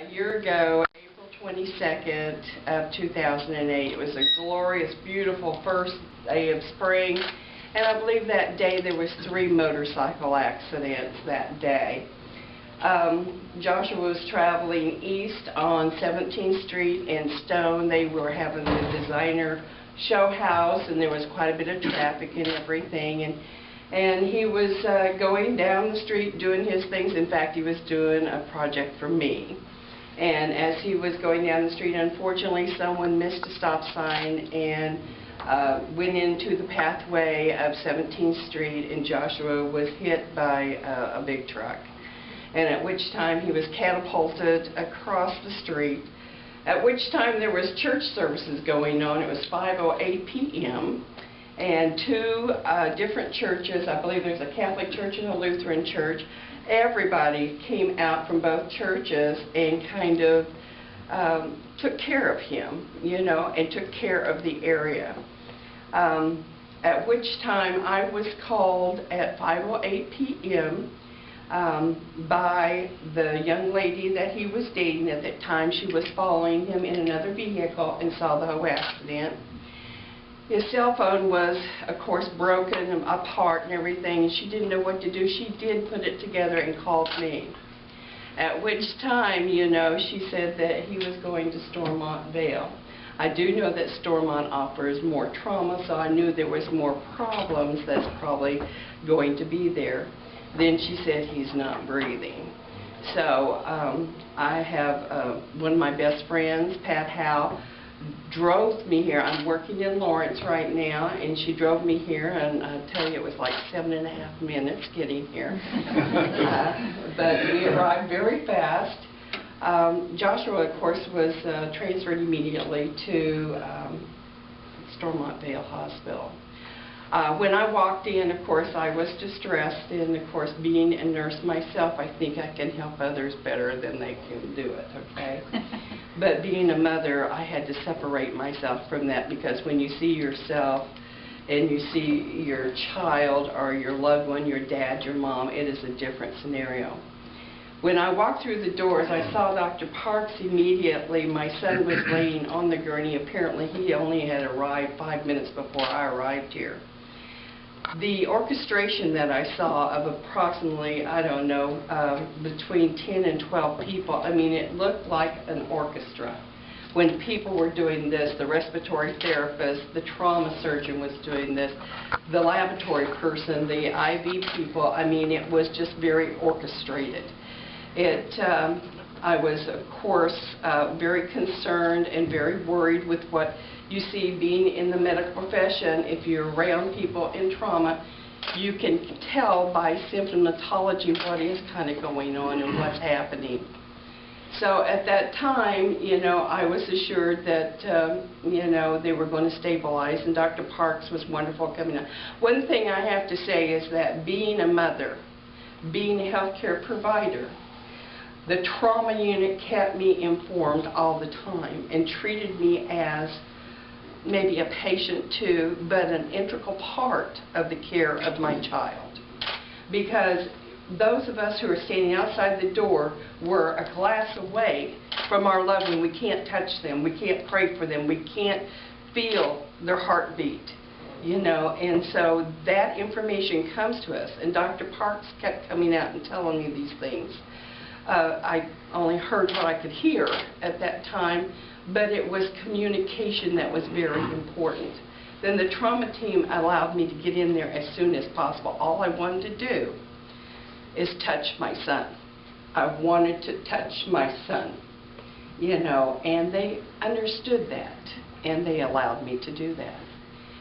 A year ago, April 22nd of 2008, it was a glorious, beautiful first day of spring, and I believe that day there was 3 motorcycle accidents that day. Joshua was traveling east on 17th Street in Stone. They were having the designer show house, and there was quite a bit of traffic and everything, and he was going down the street doing his things. In fact, he was doing a project for me. And as he was going down the street, unfortunately, someone missed a stop sign and went into the pathway of 17th Street, and Joshua was hit by a big truck. And at which time he was catapulted across the street, at which time there was church services going on. It was 5:08 p.m. and 2 different churches, I believe there's a Catholic church and a Lutheran church. Everybody came out from both churches and kind of took care of him, you know, and took care of the area. At which time I was called at 5:08 p.m. By the young lady that he was dating at that time. She was following him in another vehicle and saw the whole accident. His cell phone was, of course, broken apart and everything. She didn't know what to do. She did put it together and called me. At which time, you know, she said that he was going to Stormont Vail. I do know that Stormont offers more trauma, so I knew there was more problems that's probably going to be there. Then she said he's not breathing. So I have one of my best friends, Pat Howe, drove me here. I'm working in Lawrence right now, and she drove me here, and I tell you, it was like 7.5 minutes getting here. But we arrived very fast. Joshua, of course, was transferred immediately to Stormont Vail Hospital. When I walked in, of course, I was distressed, and of course, being a nurse myself, I think I can help others better than they can do it, okay? But being a mother, I had to separate myself from that, because when you see yourself and you see your child or your loved one, your dad, your mom, it is a different scenario. When I walked through the doors, I saw Dr. Parks immediately. My son was laying on the gurney. Apparently, he only had arrived 5 minutes before I arrived here. The orchestration that I saw of approximately, I don't know, between 10 and 12 people, I mean, it looked like an orchestra. When people were doing this, the respiratory therapist, the trauma surgeon was doing this, the laboratory person, the IV people, I mean, it was just very orchestrated. I was, of course, very concerned and very worried with what you see being in the medical profession. If you're around people in trauma, you can tell by symptomatology what is kind of going on and what's happening. So at that time, you know, I was assured that, you know, they were going to stabilize, and Dr. Parks was wonderful coming out. One thing I have to say is that being a mother, being a healthcare provider, the trauma unit kept me informed all the time and treated me as maybe a patient too, but an integral part of the care of my child. Because those of us who are standing outside the door were a glass away from our loved one. We can't touch them. We can't pray for them. We can't feel their heartbeat, you know. And so that information comes to us. And Dr. Parks kept coming out and telling me these things. I only heard what I could hear at that time, but it was communication that was very important. Then the trauma team allowed me to get in there as soon as possible. All I wanted to do is touch my son. I wanted to touch my son, you know, and they understood that, and they allowed me to do that.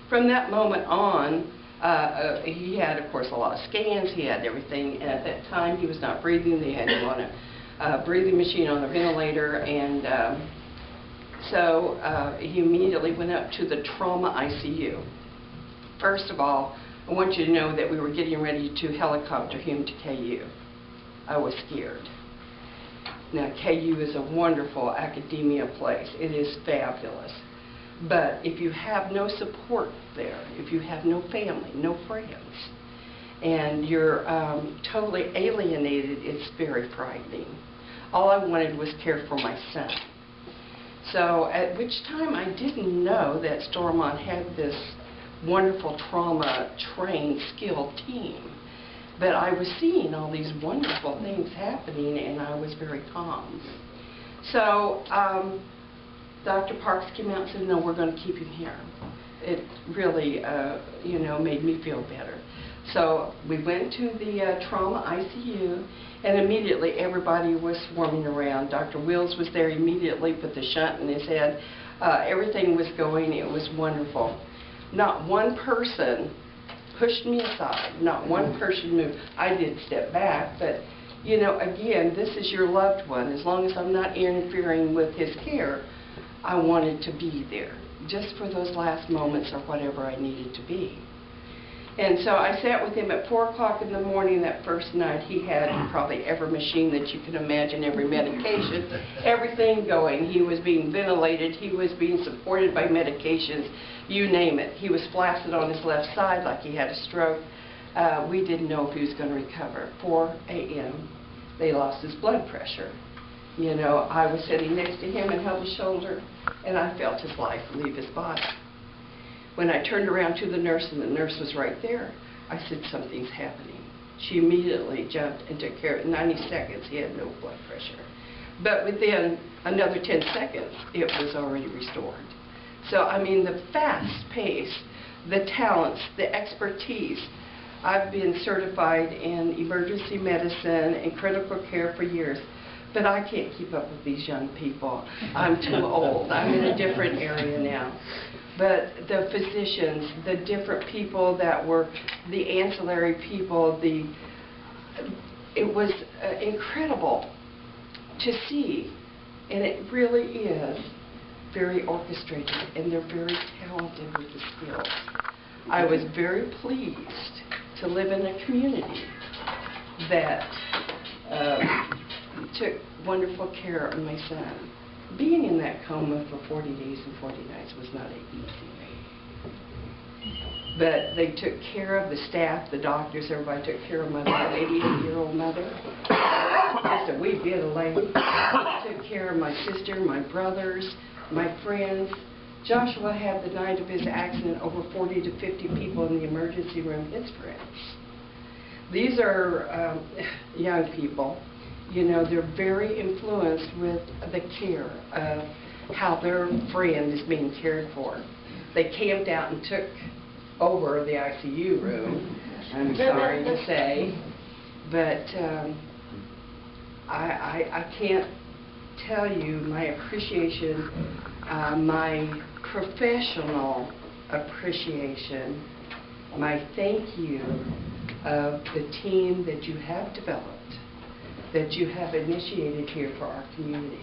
From that moment on, he had, of course, a lot of scans. He had everything. And at that time, he was not breathing. They had him on a breathing machine on a ventilator. And so he immediately went up to the trauma ICU. First of all, I want you to know that we were getting ready to helicopter him to KU. I was scared. Now, KU is a wonderful academia place. It is fabulous. But if you have no support there, if you have no family, no friends, and you're totally alienated, it's very frightening. All I wanted was care for my son. So at which time I didn't know that Stormont had this wonderful trauma-trained, skilled team. But I was seeing all these wonderful things happening, and I was very calm. So Dr. Parks came out and said, no, we're going to keep him here. It really, made me feel better. So we went to the trauma ICU, and immediately everybody was swarming around. Dr. Wills was there immediately, put the shunt in his head. Everything was going. It was wonderful. Not one person pushed me aside. Not one person moved. I did step back, but, again, this is your loved one. As long as I'm not interfering with his care, I wanted to be there, just for those last moments or whatever I needed to be. And so I sat with him at 4 o'clock in the morning that first night. He had probably every machine that you can imagine, every medication, everything going. He was being ventilated. He was being supported by medications, you name it. He was flaccid on his left side like he had a stroke. We didn't know if he was going to recover. 4 a.m., they lost his blood pressure. I was sitting next to him and held his shoulder, and I felt his life leave his body. When I turned around to the nurse, and the nurse was right there, I said, something's happening. She immediately jumped and took care of it. In 90 seconds, he had no blood pressure. But within another 10 seconds, it was already restored. So, the fast pace, the talents, the expertise. I've been certified in emergency medicine and critical care for years, but I can't keep up with these young people. I'm too old. I'm in a different area now. But the physicians, the different people that were the ancillary people, it was incredible to see. And it really is very orchestrated, and they're very talented with the skills. I was very pleased to live in a community that took wonderful care of my son. Being in that coma for 40 days and 40 nights was not an easy thing. But they took care of the staff, the doctors, everybody took care of my 88-year-old mother. Just a wee bit of lady. Took care of my sister, my brothers, my friends. Joshua had the night of his accident over 40 to 50 people in the emergency room, his friends. These are young people. They're very influenced with the care of how their friend is being cared for. They camped out and took over the ICU room, I'm sorry to say. But I can't tell you my appreciation, my professional appreciation, my thank you of the team that you have developed, that you have initiated here for our community.